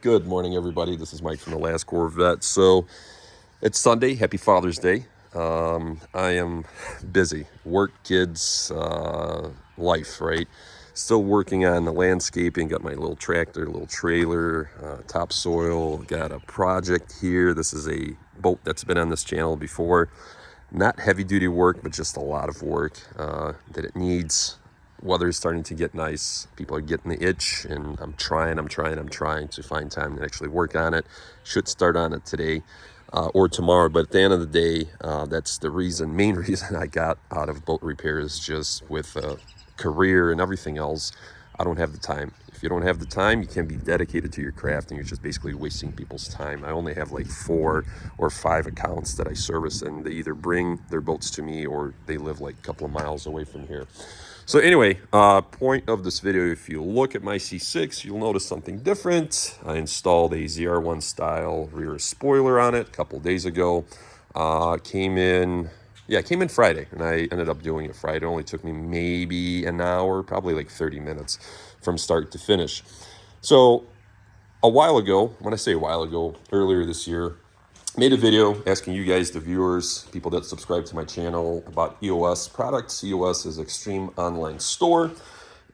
Good morning, everybody. This is Mike from the last Corvette. So it's Sunday. Happy Father's Day. I am busy. Work, kids, life, right? Still working on the landscaping. Got my little tractor, little trailer, topsoil. Got a project here. This is a boat that's been on this channel before. Not heavy duty work, but just a lot of work that it needs. Weather is starting to get nice. People are getting the itch, and I'm trying to find time to actually work on it. Should start on it today or tomorrow, but at the end of the day, that's the main reason I got out of boat repairs. Just with career and everything else, I don't have the time. If you don't have the time, you can't be dedicated to your craft, and you're just basically wasting people's time. I only have like 4 or 5 accounts that I service, and they either bring their boats to me or they live like a couple of miles away from here. So anyway, point of this video, if you look at my C6, you'll notice something different. I installed a Zr1 style rear spoiler on it a couple days ago. Came in Friday, and I ended up doing it Friday. It only took me maybe an hour, probably like 30 minutes from start to finish. So a while ago, when I say a while ago, earlier this year, made a video asking you guys, the viewers, people that subscribe to my channel, about EOS products. EOS is Extreme Online Store,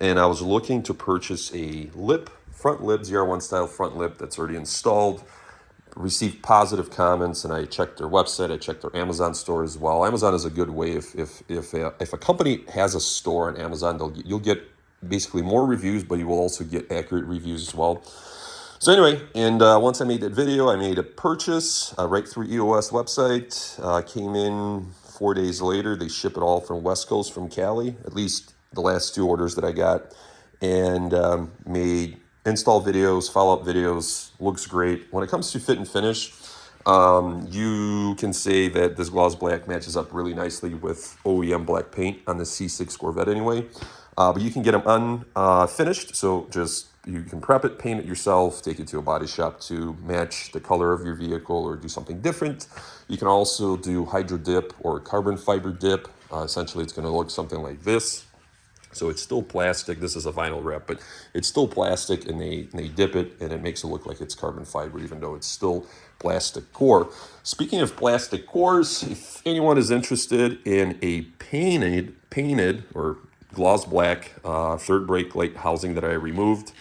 and I was looking to purchase a front lip, Zr1 style front lip that's already installed. Received positive comments, and I checked their website. I checked their Amazon store as well. Amazon is a good way. If a company has a store on Amazon, you'll get basically more reviews, but you will also get accurate reviews as well. So anyway, and once I made that video, I made a purchase right through EOS website. Came in 4 days later. They ship it all from West Coast, from Cali, at least the last 2 orders that I got. And made install videos, follow-up videos. Looks great. When it comes to fit and finish, you can say that this gloss black matches up really nicely with OEM black paint on the C6 Corvette anyway. But you can get them unfinished, so you can prep it, paint it yourself, take it to a body shop to match the color of your vehicle or do something different. You can also do hydro dip or carbon fiber dip. Essentially, it's going to look something like this. So it's still plastic. This is a vinyl wrap, but it's still plastic, and they dip it, and it makes it look like it's carbon fiber, even though it's still plastic core. Speaking of plastic cores, if anyone is interested in a painted or gloss black third brake light housing that I removed,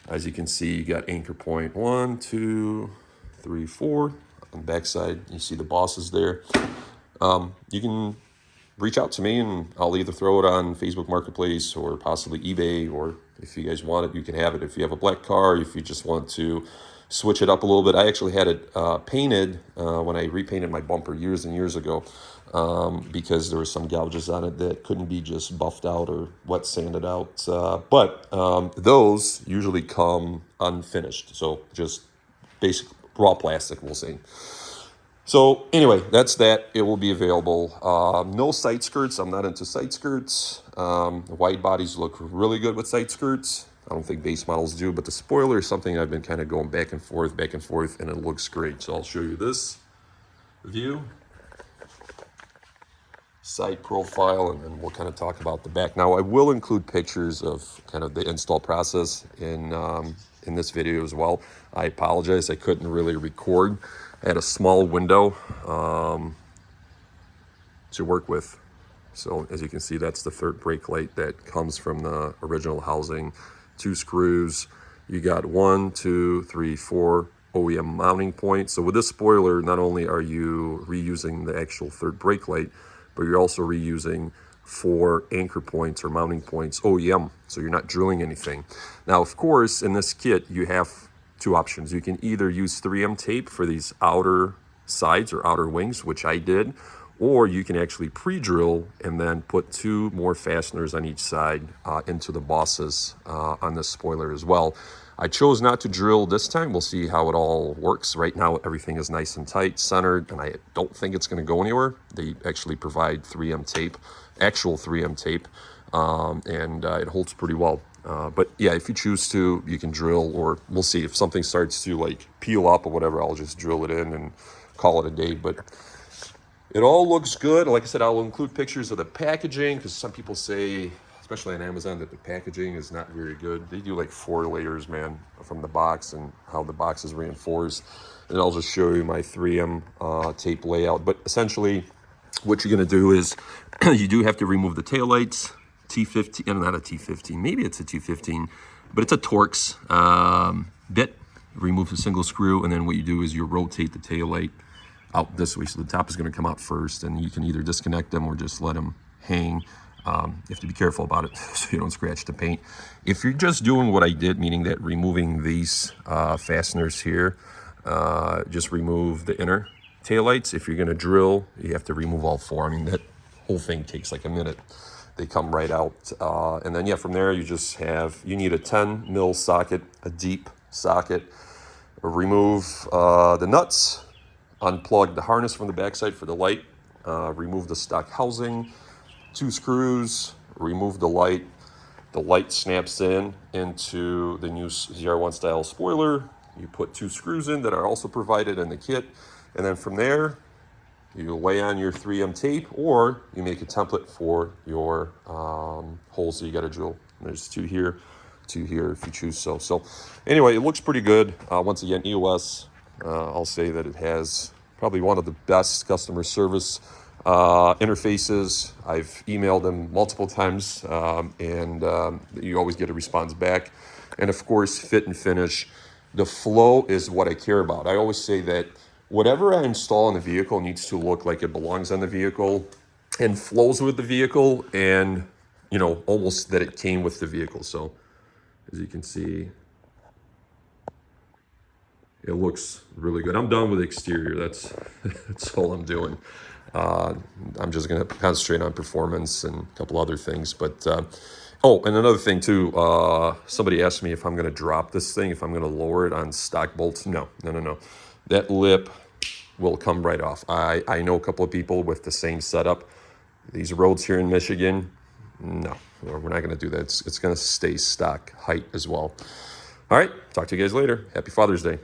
as you can see, you got anchor point 1, 2, 3, 4 on the back side. You see the bosses there. You can reach out to me, and I'll either throw it on Facebook Marketplace or possibly eBay, or if you guys want it, you can have it. If you have a black car, if you just want to switch it up a little bit. I actually had it painted when I repainted my bumper years and years ago, because there were some gouges on it that couldn't be just buffed out or wet sanded out. But those usually come unfinished, so just basic raw plastic, we'll say. So anyway, that's that. It will be available. No side skirts. I'm not into side skirts. Wide bodies look really good with side skirts. I don't think base models do, but the spoiler is something I've been kind of going back and forth, and it looks great. So I'll show you this view, side profile, and then we'll kind of talk about the back. Now, I will include pictures of kind of the install process in this video as well. I apologize, I couldn't really record. I had a small window to work with. So as you can see, that's the third brake light that comes from the original housing. 2 screws. You got 1, 2, 3, 4 OEM mounting points. So with this spoiler, not only are you reusing the actual third brake light, but you're also reusing 4 anchor points or mounting points OEM. So you're not drilling anything. Now, of course, in this kit, you have 2 options. You can either use 3M tape for these outer sides or outer wings, which I did, or you can actually pre-drill and then put 2 more fasteners on each side into the bosses on this spoiler as well. I chose not to drill this time. We'll see how it all works. Right now, everything is nice and tight, centered, and I don't think it's going to go anywhere. They actually provide 3M tape, actual 3M tape, and it holds pretty well. But yeah, if you choose to, you can drill, or we'll see if something starts to like peel up or whatever, I'll just drill it in and call it a day. But it all looks good. Like I said, I'll include pictures of the packaging, because some people say especially on Amazon, that the packaging is not very good. They do like 4 layers, man, from the box and how the box is reinforced. And I'll just show you my 3M tape layout. But essentially, what you're going to do is you do have to remove the taillights, T15, not a T15, maybe it's a T15, but it's a Torx bit. Remove the single screw, and then what you do is you rotate the taillight out this way. So the top is going to come out first, and you can either disconnect them or just let them hang. You have to be careful about it so you don't scratch the paint. If you're just doing what I did, meaning that removing these fasteners here, just remove the inner taillights. If you're going to drill, you have to remove all 4. I mean, that whole thing takes like a minute. They come right out. And then, yeah, from there, you just have, you need a 10 mil socket, a deep socket. Remove the nuts, unplug the harness from the backside for the light, remove the stock housing, 2 screws, remove the light. The light snaps into the new Zr1 style spoiler. You put 2 screws in that are also provided in the kit. And then from there, you lay on your 3M tape, or you make a template for your holes that you got to drill. And there's 2 here, 2 here if you choose so. So anyway, it looks pretty good. Once again, EOS, I'll say that it has probably one of the best customer service interfaces. I've emailed them multiple times, and you always get a response back. And of course, fit and finish. The flow is what I care about. I always say that whatever I install in the vehicle needs to look like it belongs on the vehicle and flows with the vehicle, and, you know, almost that it came with the vehicle. So as you can see, it looks really good. I'm done with the exterior. That's all I'm doing. I'm just going to concentrate on performance and a couple other things. But, oh, and another thing too, somebody asked me if I'm going to drop this thing, if I'm going to lower it on stock bolts. No. That lip will come right off. I know a couple of people with the same setup. These roads here in Michigan, no, we're not going to do that. It's going to stay stock height as well. All right, talk to you guys later. Happy Father's Day.